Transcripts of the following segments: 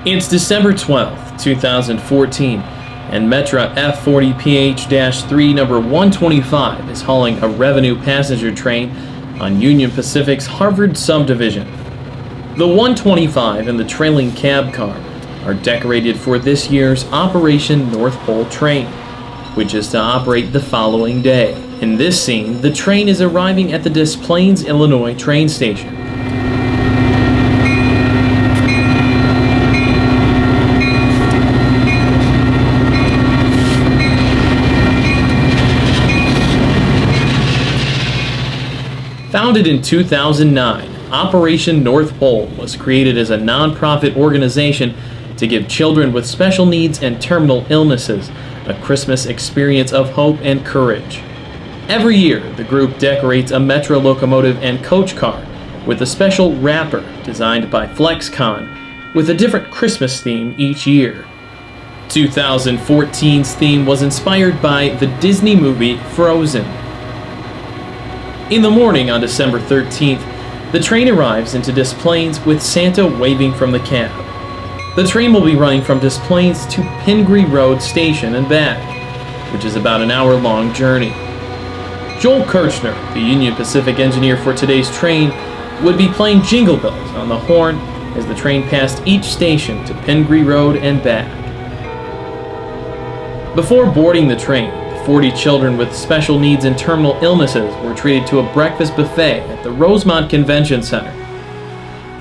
It's December 12th, 2014, and Metra F40PH-3 number 125 is hauling a revenue passenger train on Union Pacific's Harvard subdivision. The 125 and the trailing cab car are decorated for this year's Operation North Pole train, which is to operate the following day. In this scene, the train is arriving at the Des Plaines, Illinois train station. Founded in 2009, Operation North Pole was created as a nonprofit organization to give children with special needs and terminal illnesses a Christmas experience of hope and courage. Every year, the group decorates a Metra locomotive and coach car with a special wrapper designed by FlexCon with a different Christmas theme each year. 2014's theme was inspired by the Disney movie Frozen. In the morning on December 13th, the train arrives into Des Plaines with Santa waving from the cab. The train will be running from Des Plaines to Pingree Road Station and back, which is about an hour-long journey. Joel KIRCHNER, the Union Pacific engineer for today's train, would be playing Jingle Bells on the horn as the train passed each station to Pingree Road and back. Before boarding the train, 40 children with special needs and terminal illnesses were treated to a breakfast buffet at the Rosemont Convention Center.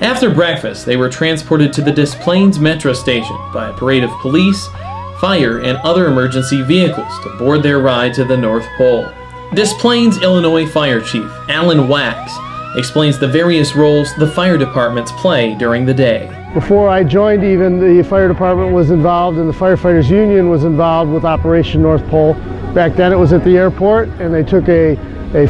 After breakfast, they were transported to the Des Plaines Metra station by a parade of police, fire, and other emergency vehicles to board their ride to the North Pole. Des Plaines, Illinois Fire Chief Alan Wax explains the various roles the fire departments play during the day. Before I joined even, the fire department was involved and the firefighters union was involved with Operation North Pole. Back then it was at the airport and they took a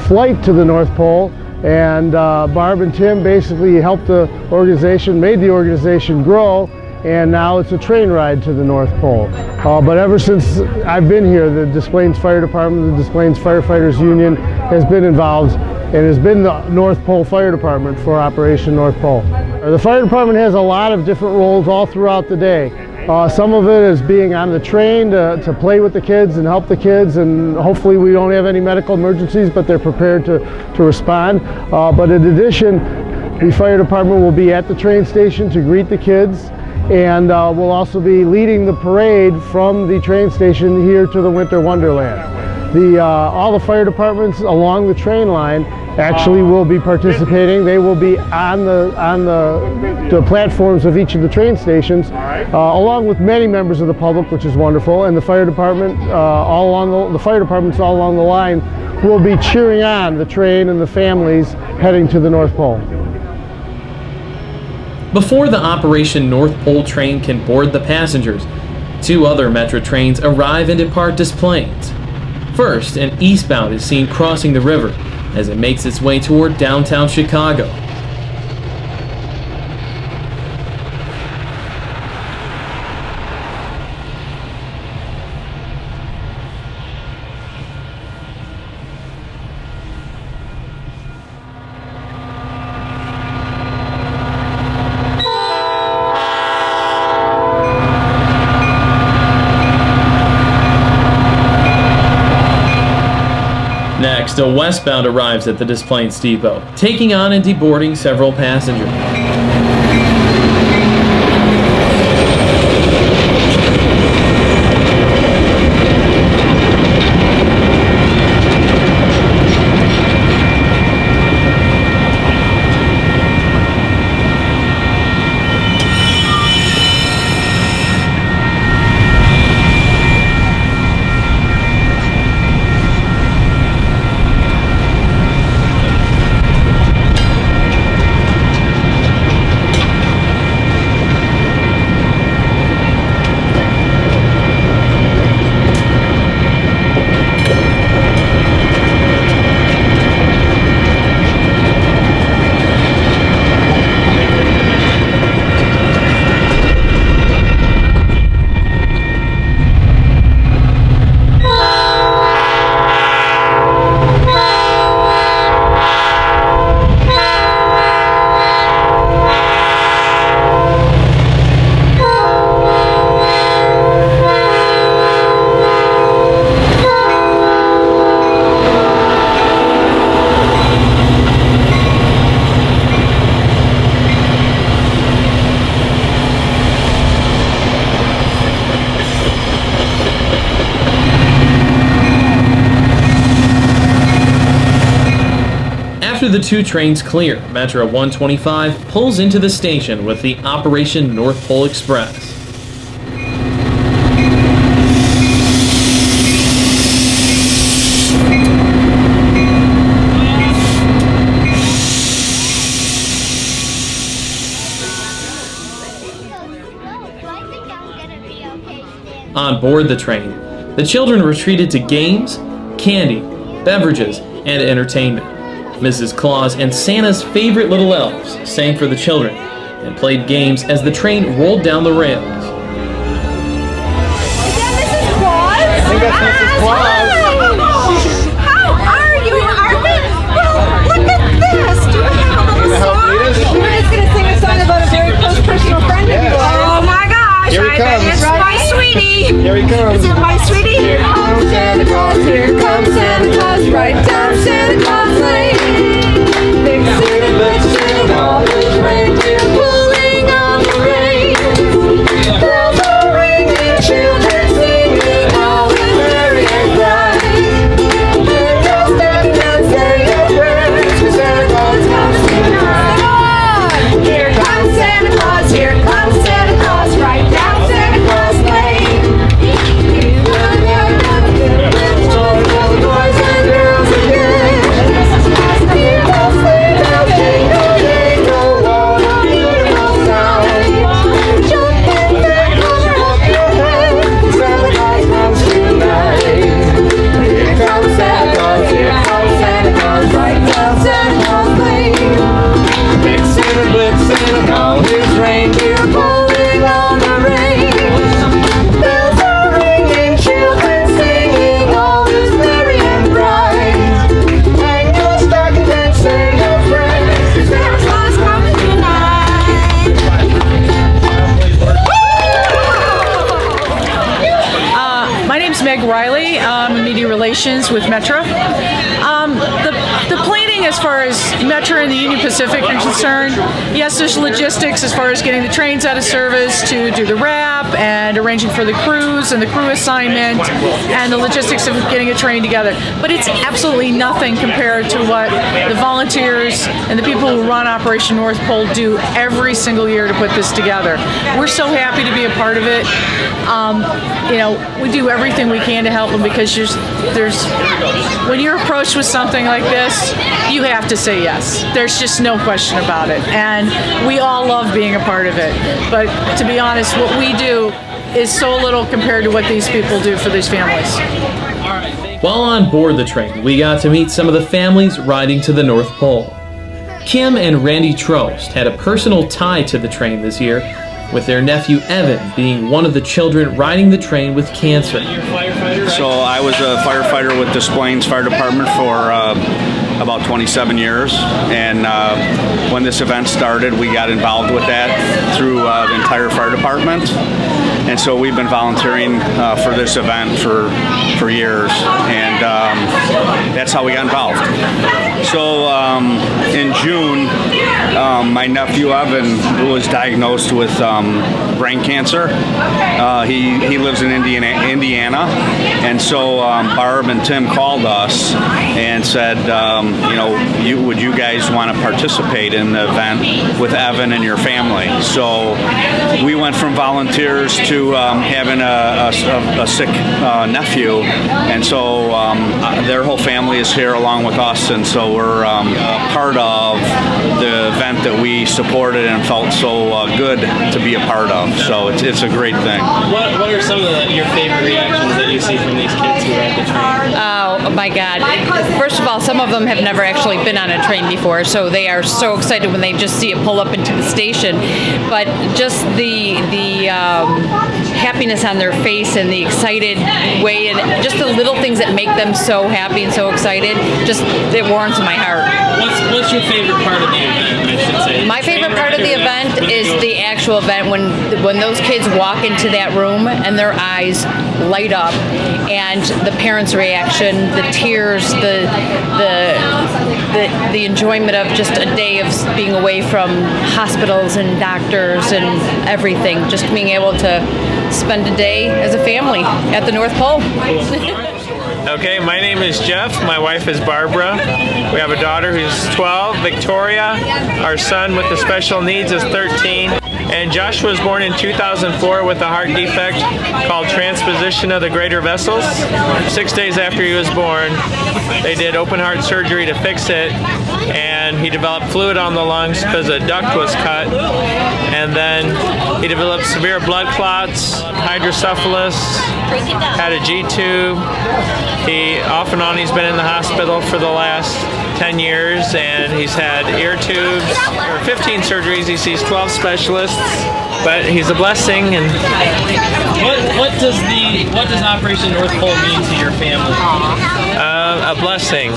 flight to the North Pole, and Barb and Tim basically helped the organization, made the organization grow, and now it's a train ride to the North Pole. But ever since I've been here, the Des Plaines Fire Department, the Des Plaines Firefighters Union has been involved and has been the North Pole Fire Department for Operation North Pole. The fire department has a lot of different roles all throughout the day. Some of it is being on the train to play with the kids and help the kids, and hopefully we don't have any medical emergencies, but they're prepared to respond. But in addition, the fire department will be at the train station to greet the kids, and we'll also be leading the parade from the train station here to the Winter Wonderland. All the fire departments along the train line actually will be participating. They will be on the platforms of each of the train stations, along with many members of the public, which is wonderful. And the fire department, the fire departments all along the line, will be cheering on the train and the families heading to the North Pole. Before the Operation North Pole train can board the passengers, two other Metra trains arrive and depart Des Plaines. First, an eastbound is seen crossing the river as it makes its way toward downtown Chicago. Next, a westbound arrives at the Des Plaines depot, taking on and deboarding several passengers. After the two trains clear, Metra 125 pulls into the station with the Operation North Pole Express. On board the train, the children were treated to games, candy, beverages, and entertainment. Mrs. Claus and Santa's favorite little elves sang for the children and played games as the train rolled down the rails. Is that Mrs. Claus? I think that's Mrs. Claus. How are you, Arvin? Well, look at this. Do you have a little song? We're just going to sing a song about a very close personal friend of yours. Oh my gosh. Here he I bet comes. it's my sweetie. Here he comes. Is it my sweetie? Here comes Santa Claus. Here comes Santa Claus. Right down Santa Claus Lane. Big Santa, big Santa, all his reindeer pulling on the reins. Bells are ringing, children singing, all is merry and bright. We're just standing and saying a prayer, 'cause Santa Claus comes tonight. Here comes Santa Claus, here comes Santa Claus, right down Santa Claus Lane. Boys and girls again. Here goes jingle, jingle, what a beautiful sound. Jump in and up your head, Santa Claus comes tonight. Here comes Santa Claus, here comes Santa Claus, right down Santa Claus Lane. Big Santa, all his reindeer Pulling on the reins. Bells are ringing, children singing, all is merry and bright. Hang your stockings and say your prayers, Santa Claus comes tonight. My name's Meg Riley. I'm in media relations with Metra. The planning as far as Metra and the Union Pacific are concerned, yes, there's logistics as far as getting the trains out of service to do the wrap and arranging for the crews and the crew assignment and the logistics of getting a train together. But it's absolutely nothing compared to what the volunteers and the people who run Operation North Pole do every single year to put this together. We're so happy to be a part of it. We do everything we can to help them because when you're approached with something like this, you have to say yes. There's just no question about it. And we all love being a part of it. But to be honest, what we do is so little compared to what these people do for these families. While on board the train, we got to meet some of the families riding to the North Pole. Kim and Randy TROST had a personal tie to the train this year, with their nephew Evan being one of the children riding the train with cancer. So I was a firefighter with Des Plaines Fire Department for about 27 years, and when this event started, we got involved with that through the entire fire department. And so we've been volunteering for this event for years, and that's how we got involved. So in June, my nephew Evan was diagnosed with brain cancer. He lives in Indiana, and so Barb and Tim called us and said, would you guys want to participate in the event with Evan and your family? So we went from volunteers to having a sick nephew, and so their whole family is here along with us, and so we're part of the event that we supported and felt so good to be a part of. So it's a great thing. What are some of your favorite reactions that you see from these kids who ride the train? Oh my God. First of all, some of them have never actually been on a train before, so they are so excited when they just see it pull up into the station. But just the happiness on their face and the excited way, and just the little things that make them so happy and so excited, just it warms my heart. What's your favorite part of the event, I should say? My favorite part of the event is the actual event when those kids walk into that room and their eyes light up, and the parents' reaction, the tears, the enjoyment of just a day of being away from hospitals and doctors and everything, just being able to spend a day as a family at the North Pole. Okay, my name is Jeff. My wife is Barbara. We have a daughter who's 12, Victoria. Our son with the special needs is 13. And Joshua was born in 2004 with a heart defect called transposition of the greater vessels. 6 days after he was born, they did open heart surgery to fix it, and he developed fluid on the lungs because a duct was cut. And then he developed severe blood clots, hydrocephalus, had a G-tube. He off and on he's been in the hospital for the last 10 years, and he's had ear tubes, or 15 surgeries. He sees 12 specialists, but he's a blessing. And what does Operation North Pole mean to your family? A blessing.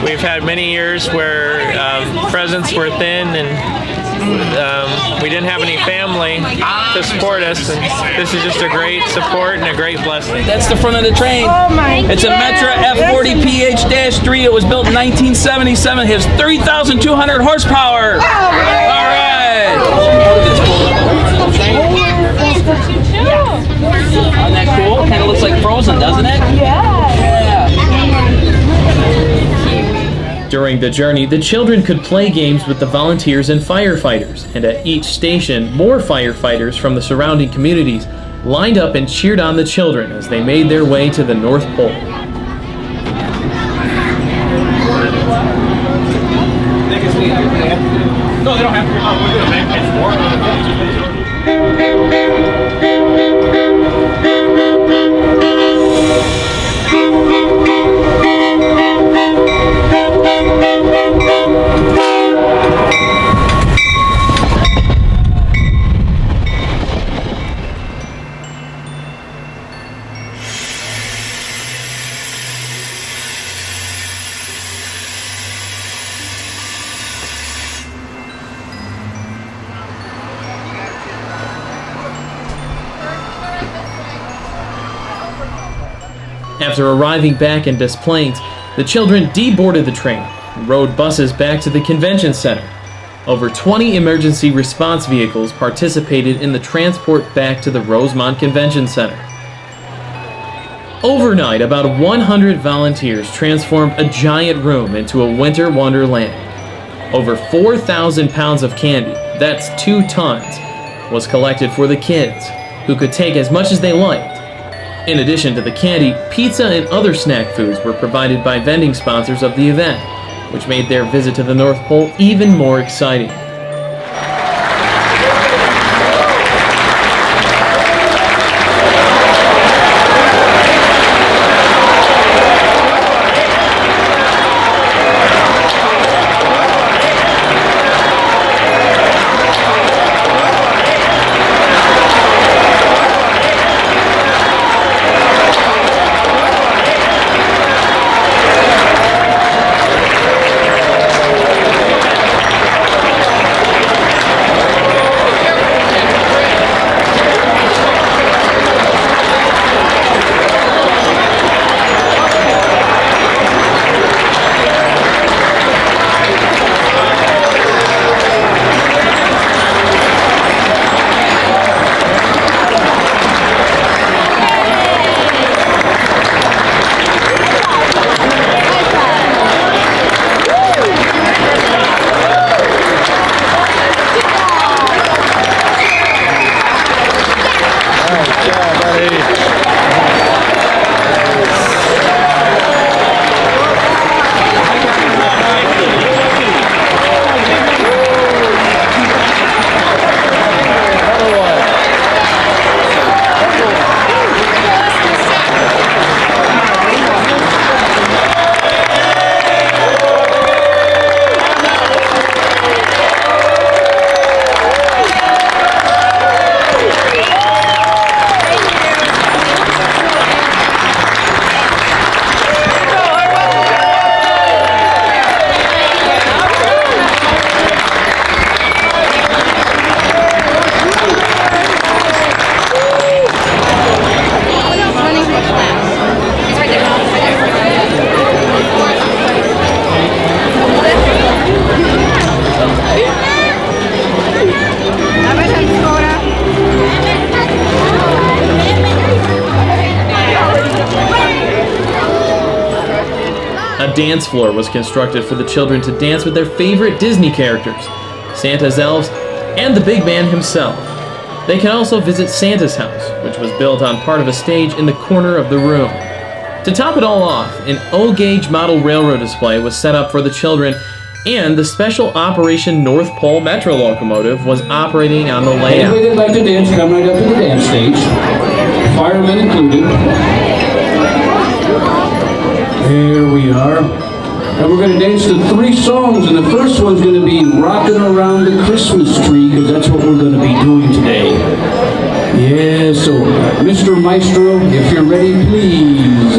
We've had many years where presents were thin, and we didn't have any family to support us, and this is just a great support and a great blessing. That's the front of the train. Oh my It's a Metra F40PH-3. It was built in 1977. It has 3,200 horsepower. All right. Isn't that cool? Kind of looks like Frozen, doesn't it? During the journey, the children could play games with the volunteers and firefighters, and at each station, more firefighters from the surrounding communities lined up and cheered on the children as they made their way to the North Pole. No, they don't have to. After arriving back in Des Plaines, the children deboarded the train and rode buses back to the convention center. Over 20 emergency response vehicles participated in the transport back to the Rosemont Convention Center. Overnight, about 100 volunteers transformed a giant room into a winter wonderland. Over 4,000 pounds of candy, that's 2 tons, was collected for the kids, who could take as much as they liked. In addition to the candy, pizza and other snack foods were provided by vending sponsors of the event, which made their visit to the North Pole even more exciting. A dance floor was constructed for the children to dance with their favorite Disney characters, Santa's elves, and the big man himself. They can also visit Santa's house, which was built on part of a stage in the corner of the room. To top it all off, an O-gauge model railroad display was set up for the children, and the special Operation North Pole Metra locomotive was operating on the layout. Anybody that'd like to dance, come right up to the dance stage. Firemen included. Here we are. And we're going to dance to 3 songs, and the first one's going to be Rockin' Around the Christmas Tree, because that's what we're going to be doing today. Yeah, so Mr. Maestro, if you're ready, please.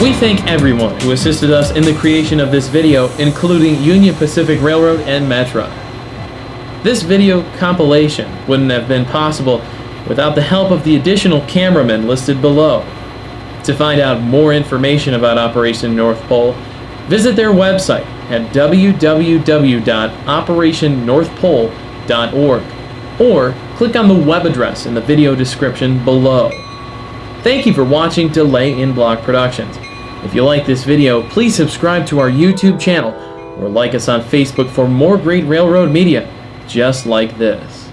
We thank everyone who assisted us in the creation of this video, including Union Pacific Railroad and Metra. This video compilation wouldn't have been possible without the help of the additional cameramen listed below. To find out more information about Operation North Pole, visit their website at www.operationnorthpole.org or click on the web address in the video description below. Thank you for watching Delay in Block Productions. If you like this video, please subscribe to our YouTube channel or like us on Facebook for more great railroad media just like this.